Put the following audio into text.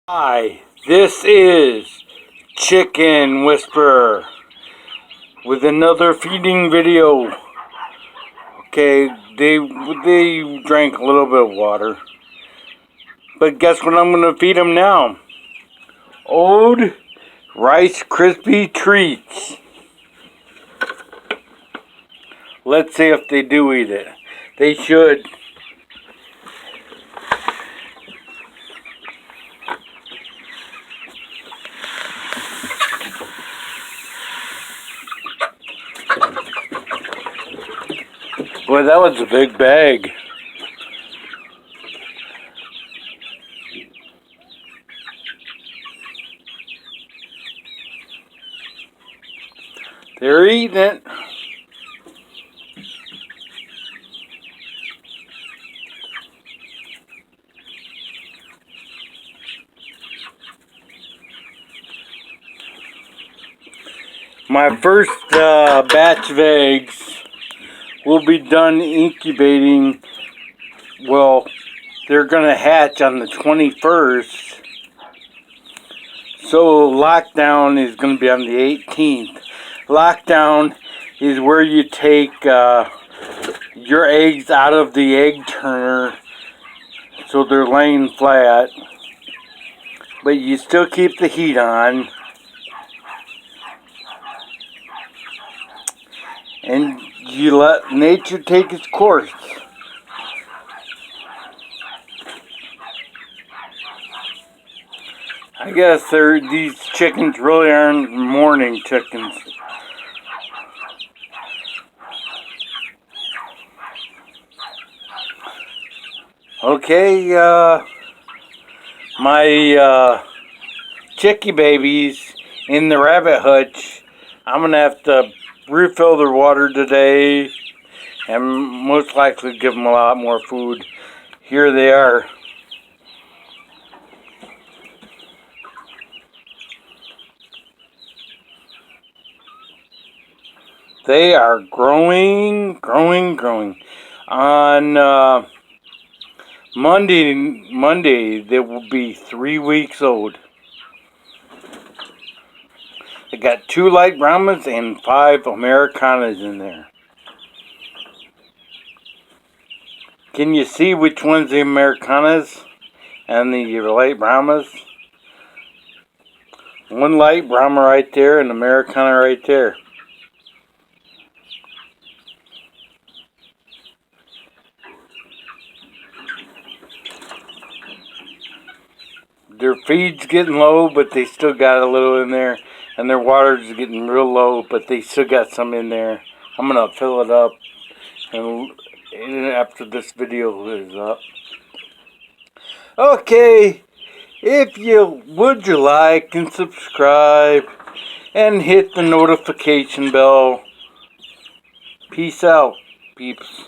Hi, this is Chicken Whisperer with another feeding video. Okay, they drank a little bit of water, but guess what I'm gonna feed them now? Old Rice Krispie treats. Let's see if they do eat it. They should. Boy, that was a big bag. They're eating it. My first batch of eggs will be done incubating. Well, they're going to hatch on the 21st. So lockdown is going to be on the 18th. Lockdown is where you take your eggs out of the egg turner so they're laying flat. But you still keep the heat on. And you let nature take its course. I guess these chickens really aren't morning chickens. Okay, my chickie babies in the rabbit hutch, I'm gonna have to refill their water today and most likely give them a lot more food. Here they are. They are growing. On Monday they will be 3 weeks old. I got 2 light Brahmas and 5 Americanas in there. Can you see which one's the Americanas and the light Brahmas? One light Brahma right there and Americana right there. Their feed's getting low, but they still got a little in there. And their water's getting real low, but they still got some in there. I'm going to fill it up and after this video is up. Okay, if you would you like and subscribe and hit the notification bell. Peace out, peeps.